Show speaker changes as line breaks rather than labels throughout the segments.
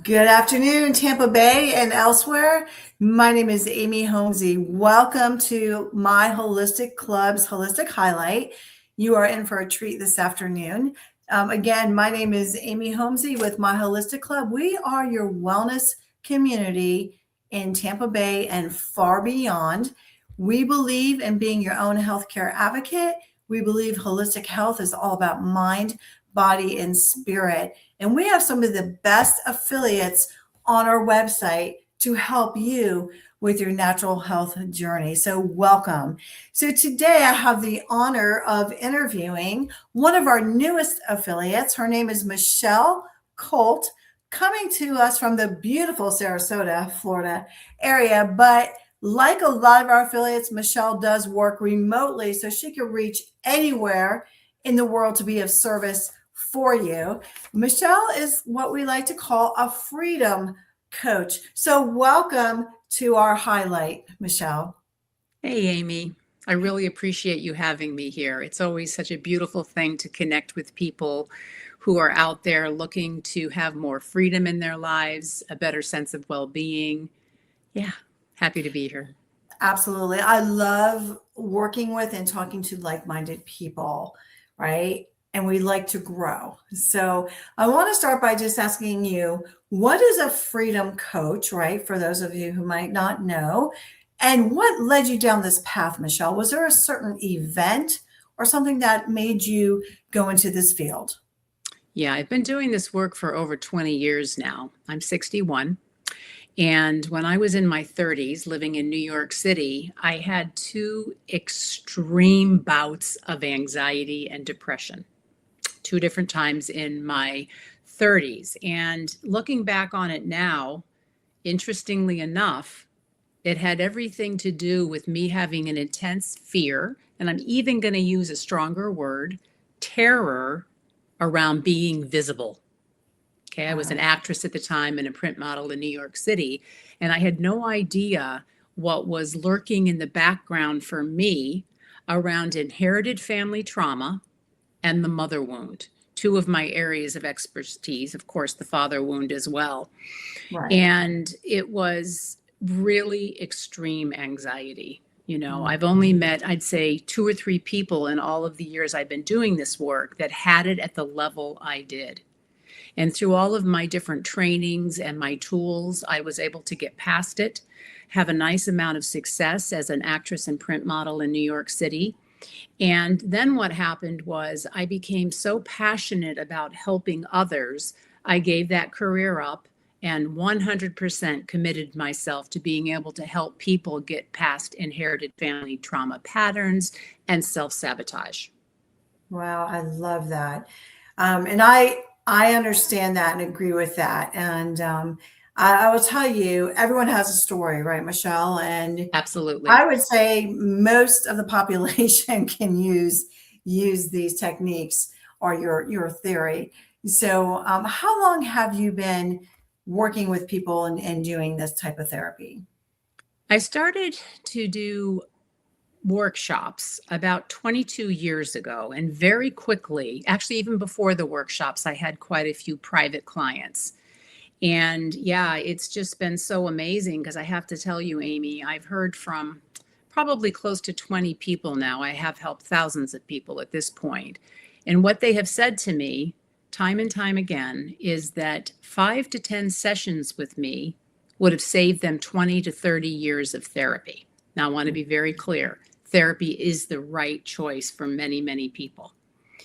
Good afternoon, Tampa Bay and elsewhere. My name is Amy Homsey. Welcome to my Holistic Club's Holistic Highlight. You are in for a treat this afternoon. Again, my name is Amy Homsey with my Holistic Club. We are your wellness community in Tampa Bay and far beyond. We believe in being your own healthcare advocate. We believe holistic health is all about mind, body, and spirit. And we have some of the best affiliates on our website to help you with your natural health journey. So welcome. So today I have the honor of interviewing one of our newest affiliates. Her name is Michelle Colt, coming to us from the beautiful Sarasota, Florida area. But like a lot of our affiliates, Michelle does work remotely, so she can reach anywhere in the world to be of service for you. Michelle is what we like to call a freedom coach. So welcome to our highlight, Michelle.
Hey, Amy. I really appreciate you having me here. It's always such a beautiful thing to connect with people who are out there looking to have more freedom in their lives, a better sense of well-being. Yeah, happy to be here.
Absolutely. I love working with and talking to like-minded people, right? And we like to grow. So I want to start by just asking you, what is a freedom coach, right? For those of you who might not know, and what led you down this path, Michelle? Was there a certain event or something that made you go into this field?
Yeah, I've been doing this work for over 20 years now. I'm 61. And when I was in my 30s living in New York City, I had two extreme bouts of anxiety and depression, two different times in my 30s. And looking back on it now, interestingly enough, it had everything to do with me having an intense fear, and I'm even going to use a stronger word, terror around being visible. Okay, I was an actress at the time and a print model in New York City, and I had no idea what was lurking in the background for me around inherited family trauma and the mother wound, two of my areas of expertise, of course, the father wound as well.
Right.
And it was really extreme anxiety. I've only
Mhm.
met, I'd say, two or three people in all of the years I've been doing this work that had it at the level I did. And through all of my different trainings and my tools, I was able to get past it, have a nice amount of success as an actress and print model in New York City. And then what happened was I became so passionate about helping others, I gave that career up and 100% committed myself to being able to help people get past inherited family trauma patterns and self-sabotage.
Wow, I love that. And I understand that and agree with that. And I will tell you, everyone has a story, right, Michelle? And
Absolutely.
I would say most of the population can use these techniques or your theory. So, how long have you been working with people and doing this type of therapy?
I started to do workshops about 22 years ago, and very quickly, actually, even before the workshops, I had quite a few private clients. And yeah, it's just been so amazing because I have to tell you, Amy, I've heard from probably close to 20 people now. I have helped thousands of people at this point. And what they have said to me time and time again is that 5 to 10 sessions with me would have saved them 20 to 30 years of therapy. Now, I want to be very clear. Therapy is the right choice for many, many people.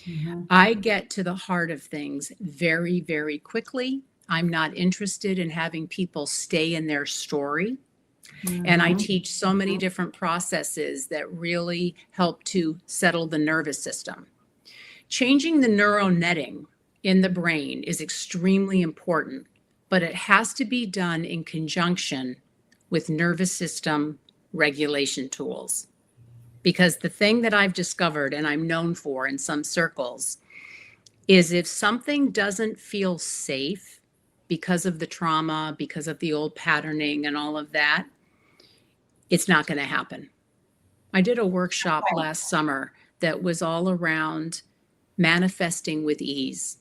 Mhm.
I get to the heart of things very, very quickly. I'm not interested in having people stay in their story. And I
Mhm.
teach so many different processes that really help to settle the nervous system. Changing the neural netting in the brain is extremely important, but it has to be done in conjunction with nervous system regulation tools. Because the thing that I've discovered and I'm known for in some circles is if something doesn't feel safe because of the trauma, because of the old patterning and all of that, it's not going to happen. I did a workshop last summer that was all around manifesting with ease.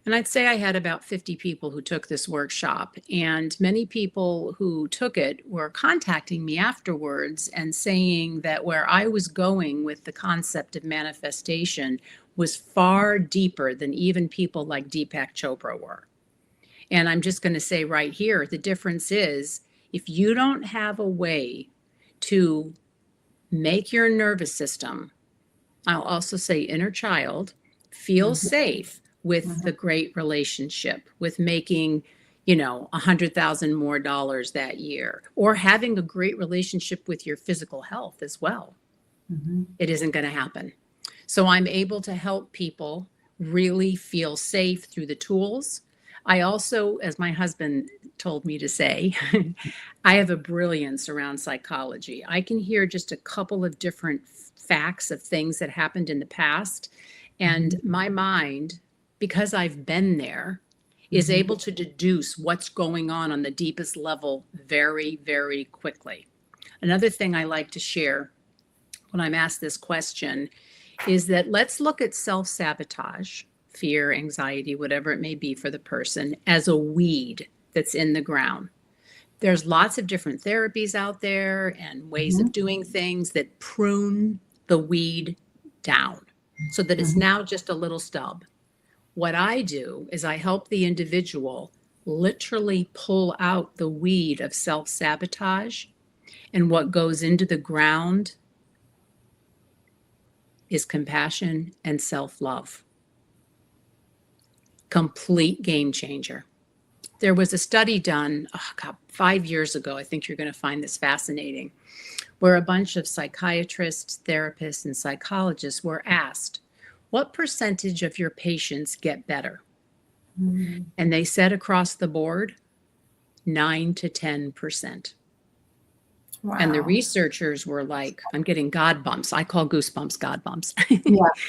And I'd say I had about 50 people who took this workshop, and many people who took it were contacting me afterwards and saying that where I was going with the concept of manifestation was far deeper than even people like Deepak Chopra were. And I'm just going to say right here, the difference is if you don't have a way to make your nervous system, I'll also say inner child, feel
Mhm.
safe with the
Mhm.
great relationship, with making, you know, 100,000 more dollars that year, or having a great relationship with your physical health as well.
Mhm.
It isn't going to happen. So I'm able to help people really feel safe through the tools. I also, as my husband told me to say, I have a brilliance around psychology. I can hear just a couple of different facts of things that happened in the past. And
Mhm.
my mind, because I've been there, is
Mhm.
able to deduce what's going on the deepest level very, very quickly. Another thing I like to share when I'm asked this question is that let's look at self sabotage, fear, anxiety, whatever it may be for the person, as a weed that's in the ground. There's lots of different therapies out there and ways of
Mhm.
doing things that prune the weed down so that it's
Mhm.
now just a little stub. What I do is I help the individual literally pull out the weed of self sabotage, and what goes into the ground is compassion and self love. Complete game changer. There was a study done, oh God, 5 years ago. I think you're going to find this fascinating, where a bunch of psychiatrists, therapists, and psychologists were asked, what percentage of your patients get better?
Mhm.
And they said across the board, 9 to 10%. And the
Wow.
researchers were like, I'm getting God bumps. I call goosebumps God bumps.
Yeah.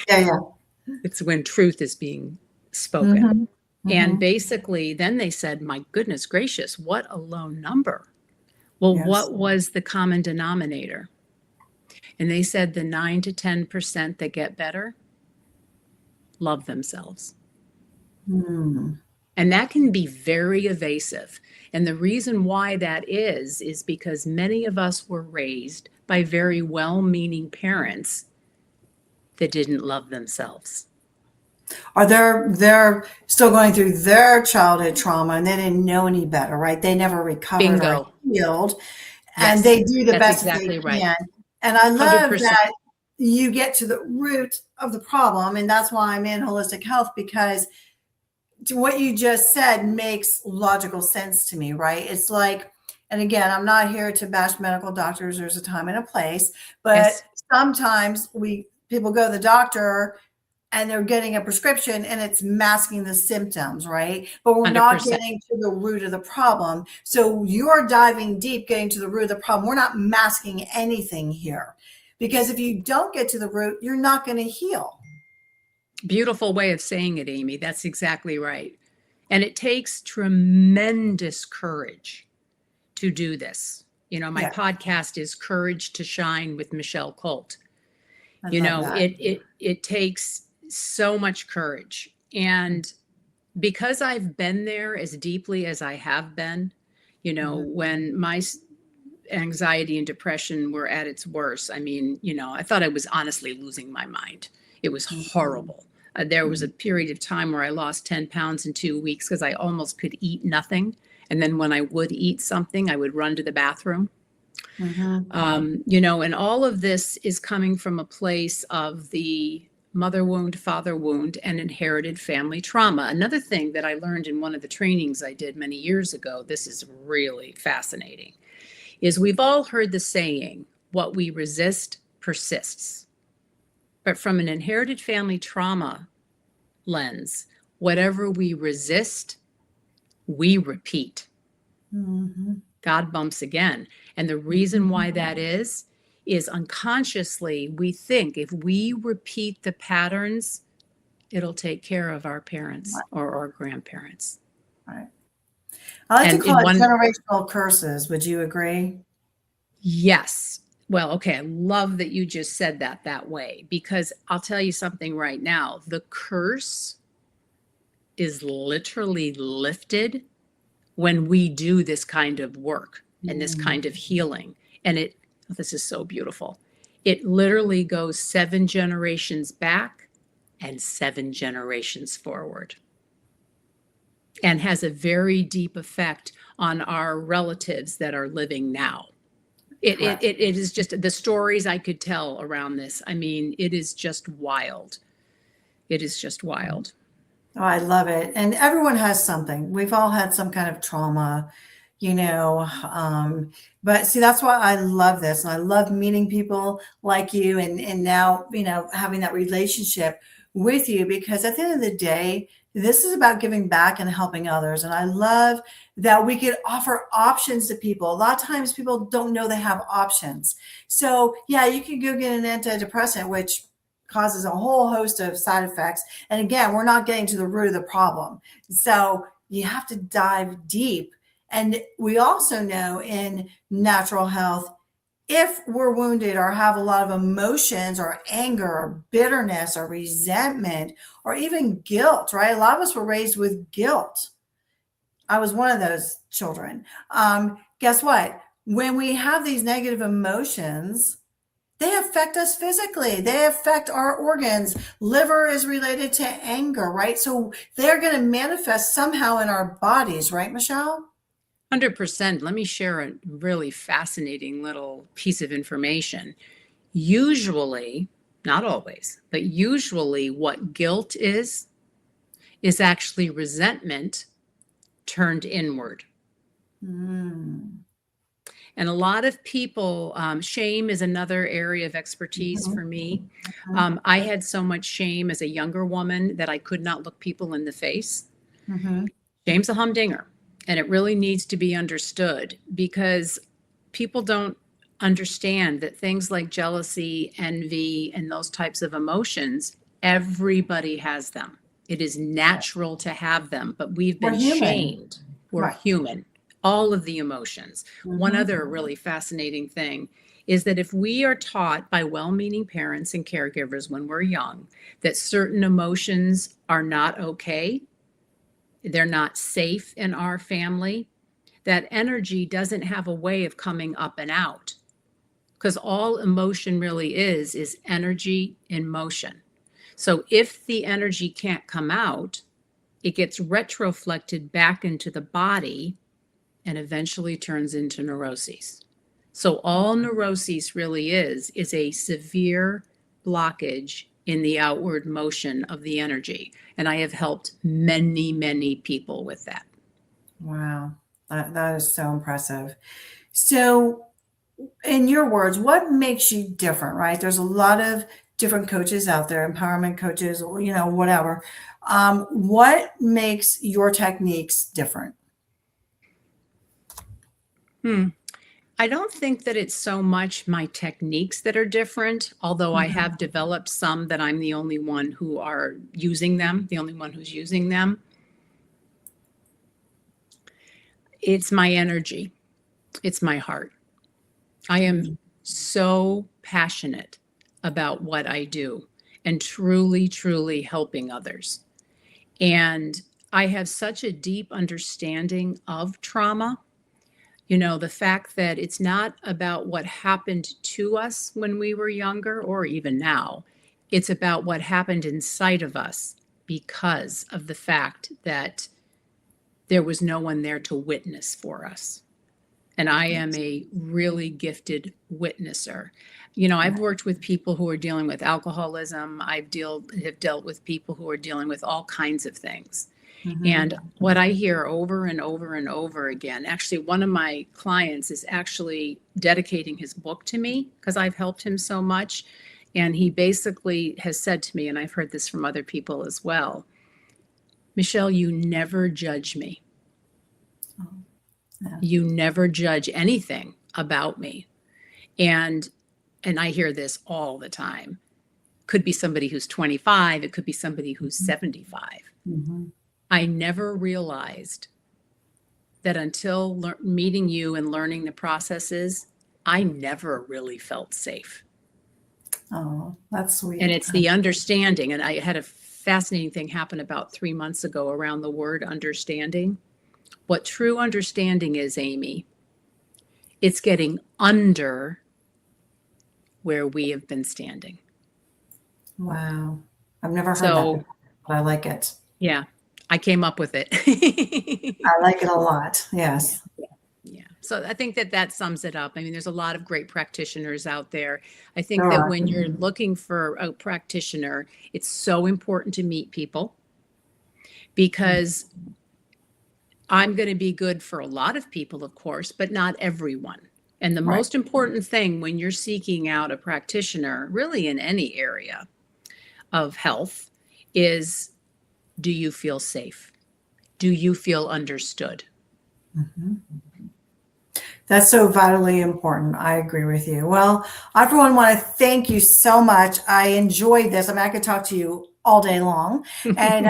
Yeah. Yeah.
It's when truth is being spoken.
Mhm.
And
Mhm.
basically, then they said, my goodness gracious, what a low number. Well,
Yes.
what was the common denominator? And they said the 9 to 10% that get better love themselves.
Mm.
And that can be very evasive. And the reason why that is because many of us were raised by very well meaning parents that didn't love themselves.
Or they're still going through their childhood trauma and they didn't know any better, right? They never recovered or
Bingo.
healed, and
Yes,
they do the
that's
best that they
exactly right.
can. And I love
100%.
that you get to the root of the problem, and that's why I'm in holistic health, because what you just said makes logical sense to me, right? It's like, and again, I'm not here to bash medical doctors. There's a time and a place, but
Yes,
sometimes we people go to the doctor and they're getting a prescription and it's masking the symptoms, right? But we're not
100%.
getting to the root of the problem. So you're diving deep, getting to the root of the problem. We're not masking anything here, because if you don't get to the root, you're not going to heal.
Beautiful way of saying it, Amy. That's exactly right. And it takes tremendous courage to do this. You know, my
Yeah,
podcast is Courage to Shine with Michelle Colt.
I
You
love
know,
that.
it takes so much courage. And because I've been there as deeply as I have been, you know,
Mhm.
when my anxiety and depression were at its worst, I mean, you know, I thought I was honestly losing my mind. It was
Mhm.
horrible. There was a
Mhm.
period of time where I lost 10 pounds in 2 weeks because I almost could eat nothing. And then when I would eat something, I would run to the bathroom.
Mhm.
You know, and all of this is coming from a place of the mother wound, father wound, and inherited family trauma. Another thing that I learned in one of the trainings I did many years ago, this is really fascinating, is we've all heard the saying, what we resist persists. But from an inherited family trauma lens, whatever we resist, we repeat.
Mhm.
God bumps again. And the reason why that is unconsciously we think if we repeat the patterns, it'll take care of our parents or our grandparents.
Right. I like to
And
call
in
it
one,
generational curses. Would you agree?
yes. Well, okay. I love that you just said that way, because I'll tell you something right now. The curse is literally lifted when we do this kind of work and this kind of healing. And this is so beautiful. It literally goes 7 generations back and 7 generations forward, and has a very deep effect on our relatives that are living now. It is just the stories I could tell around this. I mean, it is just wild. It is just wild.
Oh, I love it. And everyone has something. We've all had some kind of trauma, you know. But see, that's why I love this. And I love meeting people like you and now, having that relationship with you, because at the end of the day, this is about giving back and helping others. And I love that we could offer options to people. A lot of times people don't know they have options. So yeah, you can go get an antidepressant, which causes a whole host of side effects. And again, we're not getting to the root of the problem. So you have to dive deep. And we also know in natural health, if we're wounded or have a lot of emotions or anger or bitterness or resentment or even guilt, right? A lot of us were raised with guilt. I was one of those children. Guess what? When we have these negative emotions, they affect us physically. They affect our organs. Liver is related to anger, right? So they're going to manifest somehow in our bodies, right, Michelle?
100%. Let me share a really fascinating little piece of information. Usually, not always, but usually what guilt is actually resentment turned inward. And a lot of people, shame is another area of expertise for me. I had so much shame as a younger woman that I could not look people in the face. Shame's a humdinger, and it really needs to be understood, because people don't understand that things like jealousy, envy, and those types of emotions, everybody has them. It is natural to have them, but we've been shamed. We're human. All of the emotions. One other really fascinating thing is that if we are taught by well-meaning parents and caregivers when we're young that certain emotions are not okay, they're not safe in our family, that energy doesn't have a way of coming up and out, because all emotion really is energy in motion. So if the energy can't come out, it gets retroflected back into the body and eventually turns into neuroses. So all neuroses really is a severe blockage in the outward motion of the energy. And I have helped many, many people with that.
Wow. That is so impressive. So in your words, what makes you different, right? There's a lot of different coaches out there, empowerment coaches, whatever. What makes your techniques different?
I don't think that it's so much my techniques that are different, although I have developed some that I'm the only one who are using them, the only one who's using them. It's my energy. It's my heart. I am so passionate about what I do and truly, truly helping others. And I have such a deep understanding of trauma. The fact that it's not about what happened to us when we were younger or even now. It's about what happened inside of us because of the fact that there was no one there to witness for us. And I am a really gifted witnesser. I've worked with people who are dealing with alcoholism. Have dealt with people who are dealing with all kinds of things. And what I hear over and over and over again, actually, one of my clients is actually dedicating his book to me because I've helped him so much. And he basically has said to me, and I've heard this from other people as well, Michelle, you never judge me. You never judge anything about me. And I hear this all the time. Could be somebody who's 25. It could be somebody who's 75. I never realized that until meeting you and learning the processes, I never really felt safe.
Oh, that's sweet.
And it's the understanding. And I had a fascinating thing happened about 3 months ago around the word understanding. What true understanding is, Amy, it's getting under where we have been standing.
Wow. I've never heard that
So,
before, but I like it.
yeah, I came up with it.
I like it a lot.
Yeah.
Yes.
Yeah. So I think that that sums it up. I mean, there's a lot of great practitioners out there. I think
There
that
are.
when you're looking for a practitioner, it's so important to meet people because I'm going to be good for a lot of people, of course, but not everyone. And the
Right.
most important thing when you're seeking out a practitioner, really in any area of health, is do you feel safe? Do you feel understood?
Mhm. That's so vitally important. I agree with you. Well, I, for one, want to thank you so much. I enjoyed this. I mean, I could talk to you all day long, and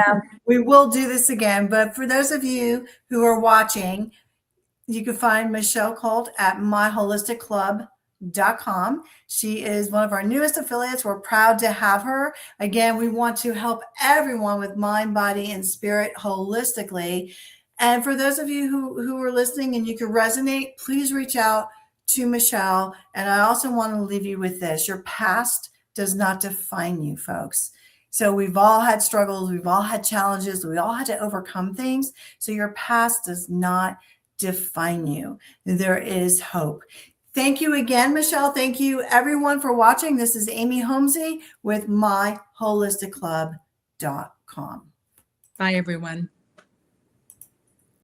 we will do this again. But for those of you who are watching, you can find Michelle Colt at myholisticclub.com. She is one of our newest affiliates. We're proud to have her. Again, we want to help everyone with mind, body, and spirit holistically. And for those of you who are listening and you can resonate, please reach out to Michelle. And I also want to leave you with this. Your past does not define you, folks. So we've all had struggles. We've all had challenges. We all had to overcome things. So your past does not define you. There is hope. Thank you again, Michelle. Thank you, everyone, for watching. This is Amy Homsey with myholisticclub.com.
Bye, everyone.